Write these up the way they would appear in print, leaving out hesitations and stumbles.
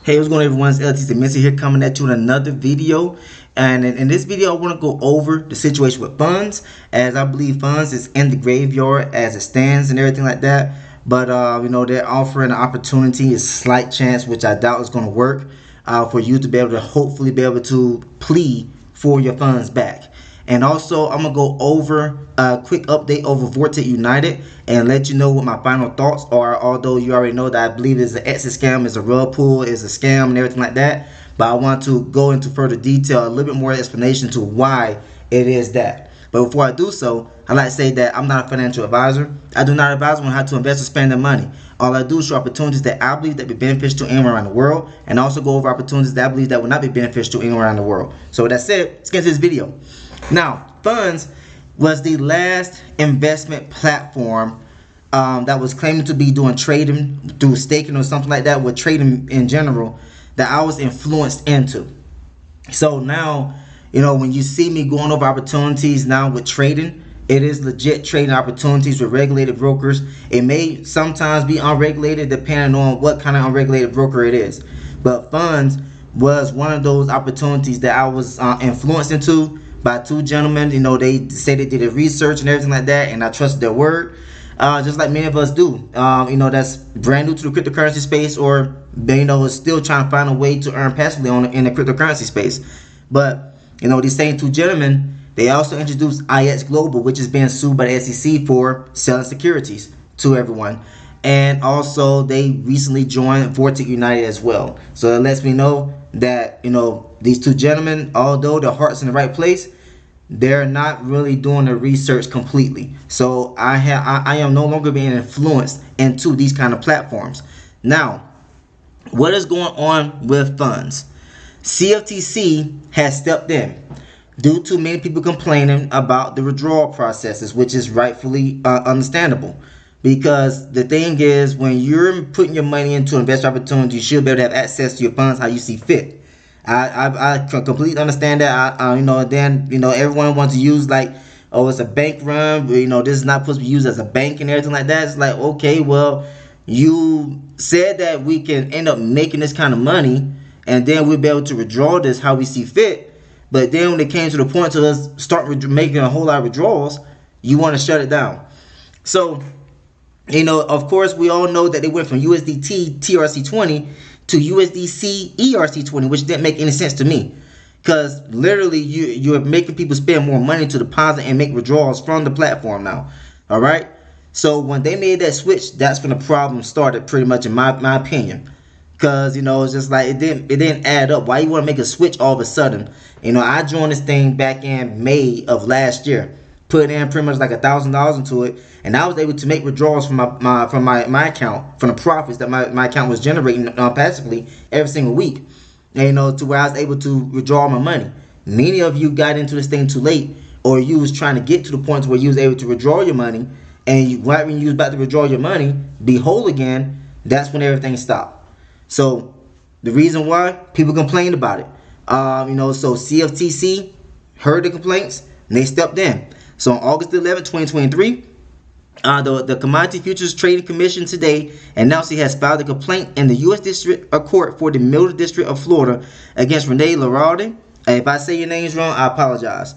Hey, what's going on, everyone? It's LTC Missy here, coming at you in another video. And in this video, I want to go over the situation with Fundsz, as I believe Fundsz is in the graveyard as it stands and everything like that. But you know, they're offering an opportunity, a slight chance, which I doubt is going to work, for you to be able to hopefully be able to plead for your funds back. And also, I'm going to go over a quick update over Vortic United and let you know what my final thoughts are. Although you already know that I believe it's an exit scam, it's a rug pull, it's a scam and everything like that. But I want to go into further detail, a little bit more explanation to why it is that. But before I do so, I'd like to say that I'm not a financial advisor. I do not advise on how to invest or spend their money. All I do is show opportunities that I believe that be beneficial to anyone around the world, and also go over opportunities that I believe that will not be beneficial to anyone around the world. So with that said, let's get into this video. Now, Fundsz was the last investment platform that was claiming to be doing trading through staking or something like that, with trading in general, that I was influenced into. So now, you know, when you see me going over opportunities now with trading, it is legit trading opportunities with regulated brokers. It may sometimes be unregulated depending on what kind of unregulated broker it is. But Fundsz was one of those opportunities that I was influenced into by two gentlemen. You know, they say they did a research and everything like that, and I trusted their word, just like many of us do. You know, that's brand new to the cryptocurrency space, or you know, is still trying to find a way to earn passively in the cryptocurrency space. But you know, these same two gentlemen, they also introduced IX Global, which is being sued by the SEC for selling securities to everyone. And also, they recently joined Vortic United as well. So it lets me know that, you know, these two gentlemen, although their heart's in the right place, they're not really doing the research completely. So I am no longer being influenced into these kind of platforms. Now, what is going on with Fundsz? CFTC has stepped in due to many people complaining about the withdrawal processes, which is rightfully understandable. Because the thing is, when you're putting your money into investment opportunities, you should be able to have access to your funds how you see fit. I completely understand that. You know, then, you know, everyone wants to use like, oh, it's a bank run, you know, this is not supposed to be used as a bank and everything like that. It's like, okay, well, you said that we can end up making this kind of money, and then we'll be able to withdraw this how we see fit. But then when it came to the point to us start making a whole lot of withdrawals, you want to shut it down. So, you know, of course, we all know that they went from USDT TRC20 to USDC ERC20, which didn't make any sense to me. Because literally, you're making people spend more money to deposit and make withdrawals from the platform now. All right? So when they made that switch, that's when the problem started, pretty much, in my opinion. Because, you know, it's just like it didn't add up. Why you want to make a switch all of a sudden? You know, I joined this thing back in May of last year. Put in pretty much like $1,000 into it, and I was able to make withdrawals from my account, from the profits that my account was generating passively every single week. And, you know, to where I was able to withdraw my money. Many of you got into this thing too late, or you was trying to get to the point where you was able to withdraw your money, and right when you was about to withdraw your money, be whole again, that's when everything stopped. So the reason why people complained about it, you know, so CFTC heard the complaints and they stepped in. So on August 11, 2023, the Commodity Futures Trading Commission today announced he has filed a complaint in the U.S. District Court for the Middle District of Florida against Renee Laralde. If I say your names wrong, I apologize.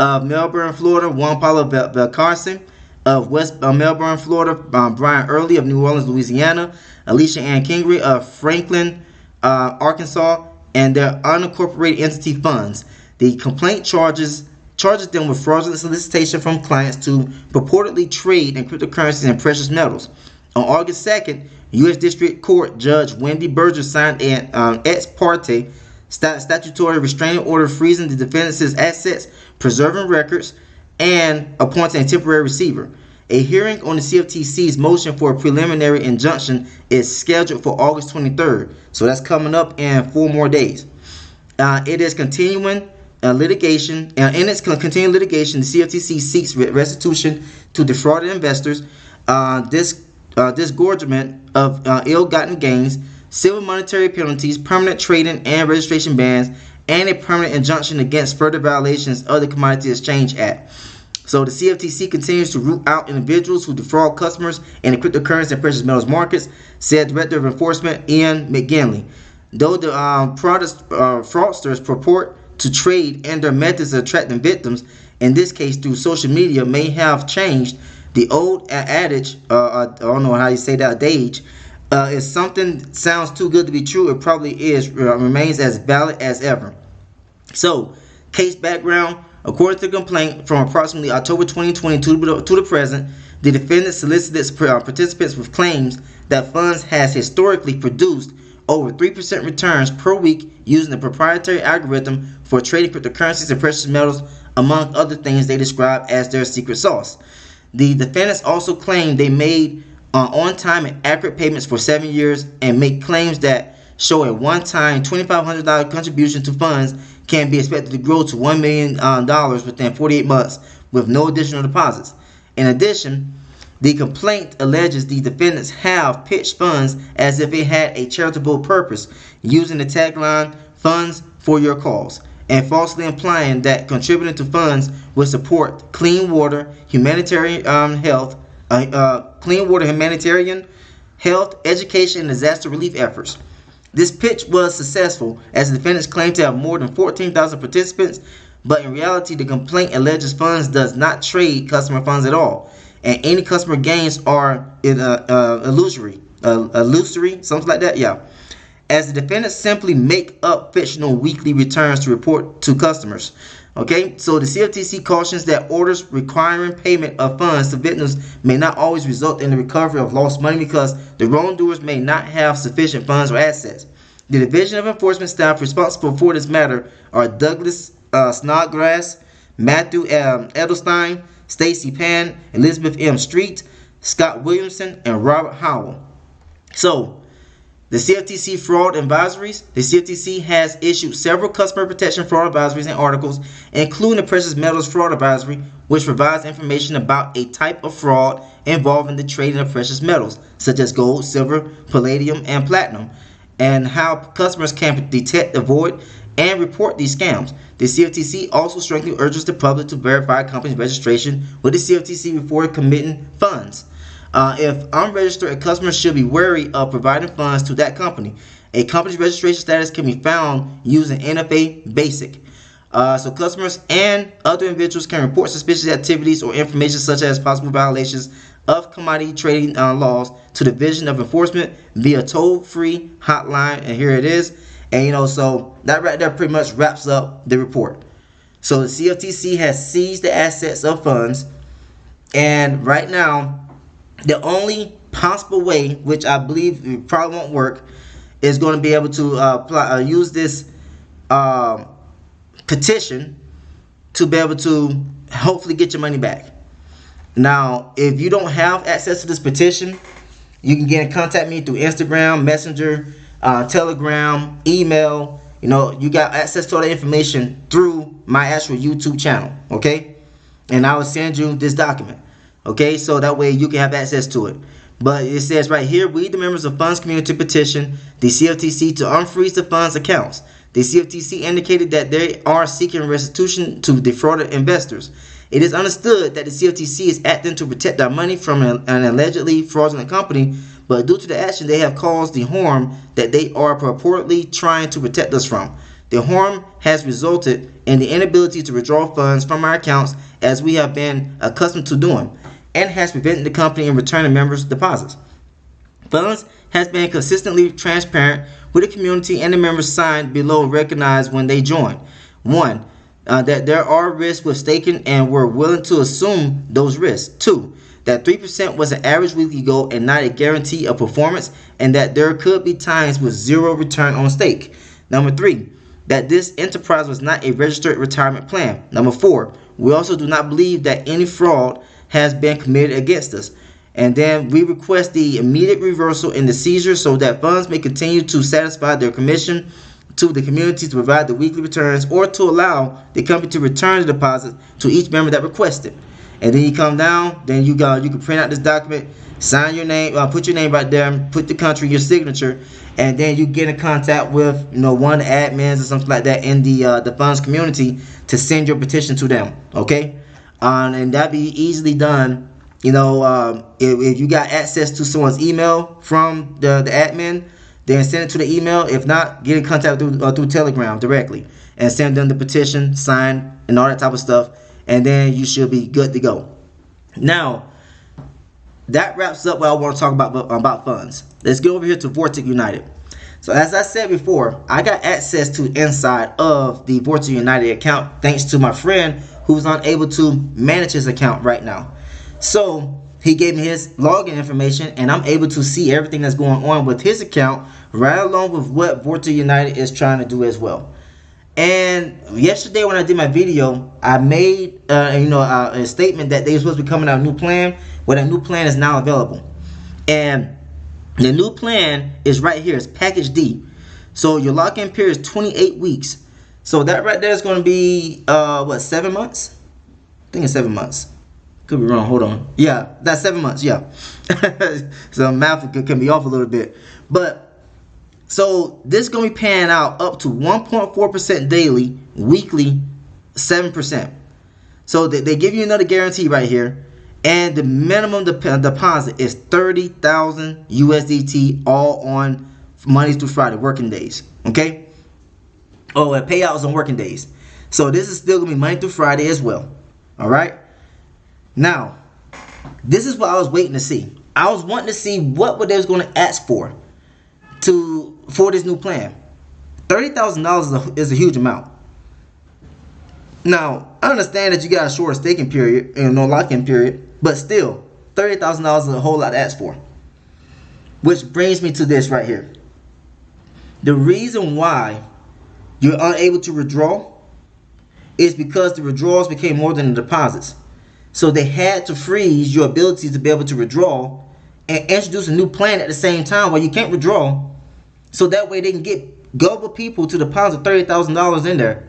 Melbourne, Florida, Juan Paulo Valcarcin. Of West Melbourne, Florida, Brian Early of New Orleans, Louisiana. Alicia Ann Kingery of Franklin, Arkansas, and their unincorporated entity Fundsz. The complaint charges them with fraudulent solicitation from clients to purportedly trade in cryptocurrencies and precious metals. On August 2nd, U.S. District Court Judge Wendy Berger signed an ex parte statutory restraining order freezing the defendant's assets, preserving records, and appointing a temporary receiver. A hearing on the CFTC's motion for a preliminary injunction is scheduled for August 23rd. So that's coming up in 4 more days. It is continuing litigation. In its continuing litigation, the CFTC seeks restitution to defrauded investors, disgorgement of ill-gotten gains, civil monetary penalties, permanent trading and registration bans, and a permanent injunction against further violations of the Commodity Exchange Act. So the CFTC continues to root out individuals who defraud customers in the cryptocurrency and precious metals markets, said Director of Enforcement Ian McGinley. Though the fraudsters purport to trade and their methods of attracting victims, in this case through social media, may have changed, the old adage, I don't know how you say that, adage, if something sounds too good to be true, it probably is, remains as valid as ever. So, case background. According to the complaint, from approximately October 2020 to the present, the defendant solicited participants with claims that Fundsz has historically produced over 3% returns per week using a proprietary algorithm for trading cryptocurrencies and precious metals, among other things they describe as their secret sauce. The defendants also claim they made on-time and accurate payments for 7 years and make claims that show a one-time $2,500 contribution to Fundsz can be expected to grow to $1 million within 48 months with no additional deposits. In addition, the complaint alleges the defendants have pitched Fundsz as if it had a charitable purpose, using the tagline "Fundsz for your cause," and falsely implying that contributing to Fundsz would support clean water, humanitarian health, education, and disaster relief efforts. This pitch was successful, as the defendants claim to have more than 14,000 participants, but in reality the complaint alleges Fundsz does not trade customer funds at all, and any customer gains are illusory, something like that, yeah. As the defendants simply make up fictional weekly returns to report to customers. Okay, so the CFTC cautions that orders requiring payment of funds to victims may not always result in the recovery of lost money because the wrongdoers may not have sufficient funds or assets. The Division of Enforcement staff responsible for this matter are Douglas Snodgrass, Matthew Edelstein, Stacy Pan, Elizabeth M. Street, Scott Williamson, and Robert Howell. So, the CFTC fraud advisories. The CFTC has issued several customer protection fraud advisories and articles, including the precious metals fraud advisory, which provides information about a type of fraud involving the trading of precious metals, such as gold, silver, palladium, and platinum, and how customers can detect, avoid, and report these scams. The CFTC also strongly urges the public to verify a company's registration with the CFTC before committing funds. If unregistered, a customer should be wary of providing funds to that company. A company's registration status can be found using NFA Basic. So customers and other individuals can report suspicious activities or information such as possible violations of commodity trading laws to the Division of Enforcement via toll-free hotline, and here it is. And so that right there pretty much wraps up the report. So the CFTC has seized the assets of Fundsz, and right now the only possible way, which I believe it probably won't work, is going to be able to use this petition to be able to hopefully get your money back. Now, if you don't have access to this petition, you can get in contact me through Instagram, Messenger, Telegram, email. You got access to all the information through my actual YouTube channel, okay? And I will send you this document. Okay, so that way you can have access to it. But it says right here, we the members of Fundsz community petition the CFTC to unfreeze the Fundsz accounts. The CFTC indicated that they are seeking restitution to defrauded investors. It is understood that the CFTC is acting to protect our money from an allegedly fraudulent company, but due to the action they have caused the harm that they are purportedly trying to protect us from. The harm has resulted in the inability to withdraw funds from our accounts as we have been accustomed to doing, and has prevented the company in returning members' deposits. Fundsz has been consistently transparent with the community, and the members signed below recognize when they joined. 1. That there are risks with staking and were willing to assume those risks. 2. That 3% was an average weekly goal and not a guarantee of performance, and that there could be times with zero return on stake. Number 3. That this enterprise was not a registered retirement plan. Number 4. We also do not believe that any fraud has been committed against us. And then we request the immediate reversal in the seizure so that Fundsz may continue to satisfy their commission to the community to provide the weekly returns, or to allow the company to return the deposits to each member that requested. And then you come down, then you can print out this document, sign your name, put your name right there, put the country, your signature, and then you get in contact with one of the admins or something like that in the Fundsz community to send your petition to them. Okay. And that'd be easily done. If you got access to someone's email from the admin, then send it to the email. If not, get in contact through Telegram directly and send them the petition, sign, and all that type of stuff, and then you should be good to go. Now, that wraps up what I want to talk about Fundsz. Let's get over here to Vortic United. So as I said before, I got access to inside of the Vortic United account thanks to my friend who's unable to manage his account right now. So he gave me his login information, and I'm able to see everything that's going on with his account, right along with what Vortic United is trying to do as well. And yesterday when I did my video, I made a statement that they were supposed to be coming out with a new plan. Well, that new plan is now available, and the new plan is right here. It's package D. So your lock-in period is 28 weeks. So that right there is going to be what, 7 months? I think it's 7 months. Could be wrong. Hold on. Yeah, that's 7 months. Yeah. So math can be off a little bit, but. So this is going to be paying out up to 1.4% daily, weekly 7%. So they give you another guarantee right here. And the minimum deposit is 30,000 USDT, all on Mondays through Friday, working days. Okay? Oh, and payouts on working days. So this is still going to be Monday through Friday as well. All right? Now, this is what I was waiting to see. I was wanting to see what they was going to ask for this new plan. $30,000 is a huge amount. Now, I understand that you got a shorter staking period and no lock-in period, but still, $30,000 is a whole lot to ask for. Which brings me to this right here. The reason why you're unable to withdraw is because the withdrawals became more than the deposits. So they had to freeze your ability to be able to withdraw and introduce a new plan at the same time where you can't withdraw. So that way they can get gullible people to deposit $30,000 in there,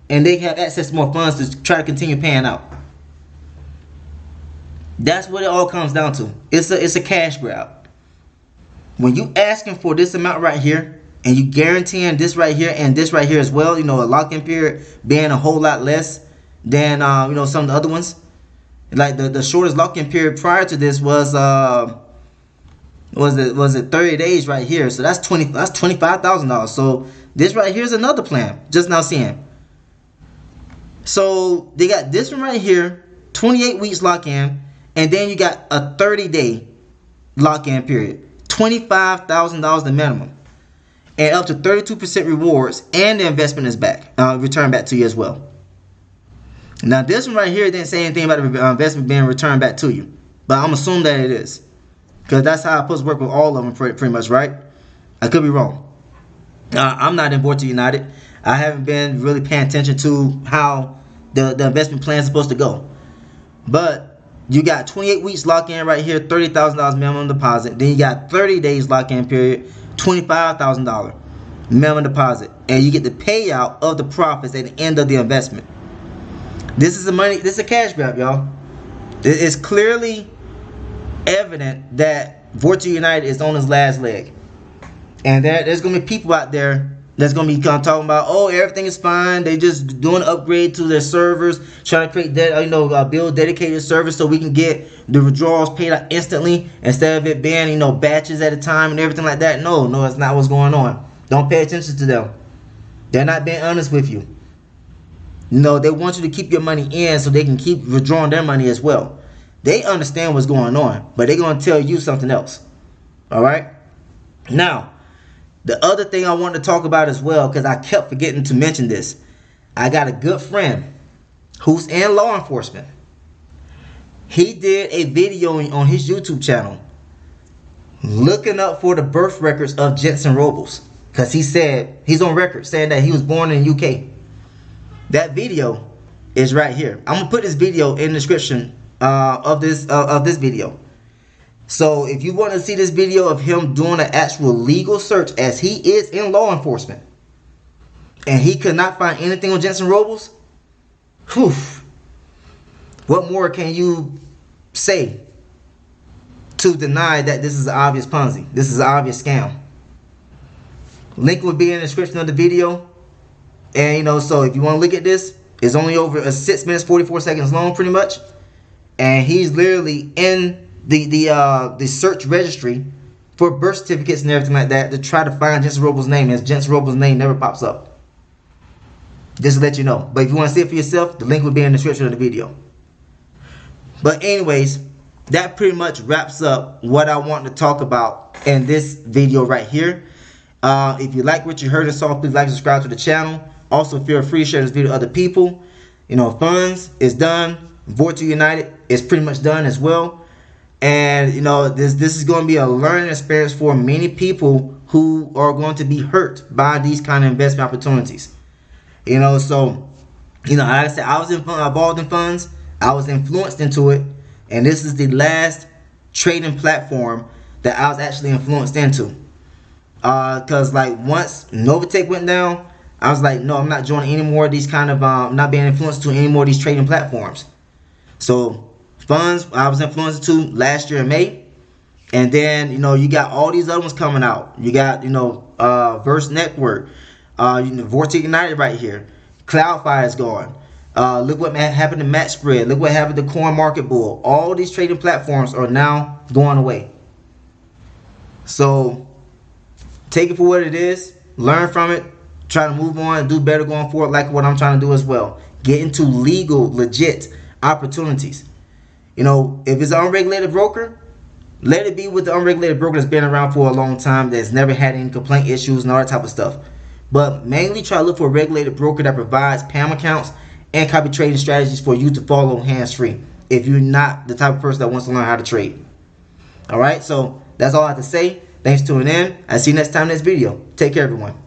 and they have access to more funds to try to continue paying out. That's what it all comes down to. It's a cash grab. When you asking for this amount right here, and you guaranteeing this right here and this right here as well, a lock-in period being a whole lot less than some of the other ones. Like the shortest lock-in period prior to this was it 30 days right here. So that's $25,000. So this right here is another plan. Just now seeing. So they got this one right here, 28 weeks lock-in, and then you got a 30-day lock-in period. $25,000 the minimum. And up to 32% rewards, and the investment is back, returned back to you as well. Now this one right here didn't say anything about the investment being returned back to you, but I'm assuming that it is, because that's how I'm supposed to work with all of them pretty much, right? I could be wrong. I'm not in Vortic United. I haven't been really paying attention to how the investment plan is supposed to go. But you got 28 weeks lock-in right here, $30,000 minimum deposit. Then you got 30 days lock-in period, $25,000 minimum deposit. And you get the payout of the profits at the end of the investment. This is a cash grab, y'all. It's clearly evident that Vortic United is on its last leg. And there's going to be people out there that's going to be talking about, oh, everything is fine. They just doing an upgrade to their servers, trying to create that, build dedicated servers so we can get the withdrawals paid out instantly instead of it being, batches at a time and everything like that. No, it's not what's going on. Don't pay attention to them. They're not being honest with you. They want you to keep your money in so they can keep withdrawing their money as well. They understand what's going on, but they're going to tell you something else. All right? Now, the other thing I wanted to talk about as well, because I kept forgetting to mention this. I got a good friend who's in law enforcement. He did a video on his YouTube channel looking up for the birth records of Jensen Robles, because he said he's on record saying that he was born in the UK. That video is right here. I'm gonna put this video in the description of this video. So if you want to see this video of him doing an actual legal search, as he is in law enforcement, and he could not find anything on Jensen Robles, whew, what more can you say to deny that this is an obvious Ponzi? This is an obvious scam. Link will be in the description of the video. And so if you want to look at this, it's only over 6 minutes 44 seconds long, pretty much. And he's literally in the search registry for birth certificates and everything like that to try to find Jensen Robles' name, as Jensen Robles' name never pops up. Just to let you know. But if you want to see it for yourself, the link will be in the description of the video. But anyways, that pretty much wraps up what I want to talk about in this video right here. If you like what you heard and saw, please like and subscribe to the channel. Also, feel free to share this video with other people. You know, Fundsz is done. Vortic United is pretty much done as well. And you know, this is going to be a learning experience for many people who are going to be hurt by these kind of investment opportunities. You know, so you know, like I said, I was involved in Fundsz. I was influenced into it, and this is the last trading platform that I was actually influenced into. Cause like once Novatech went down, I was like, no, I'm not joining any more of these kind of not being influenced to any more of these trading platforms. So Fundsz, I was influenced to last year in May, and then you know, you got all these other ones coming out. You got, you know, Verse Network, you know, Vortic United right here. CloudFi is gone. Look what happened to Match Spread. Look what happened to Coin Market Bull. All these trading platforms are now going away. So take it for what it is. Learn from it. Try to move on and do better going forward, like what I'm trying to do as well. Get into legal, legit opportunities. You know, if it's an unregulated broker, let it be with the unregulated broker that's been around for a long time, that's never had any complaint issues and all that type of stuff. But mainly try to look for a regulated broker that provides PAM accounts and copy trading strategies for you to follow hands-free if you're not the type of person that wants to learn how to trade. Alright, so that's all I have to say. Thanks for tuning in. I'll see you next time in this video. Take care, everyone.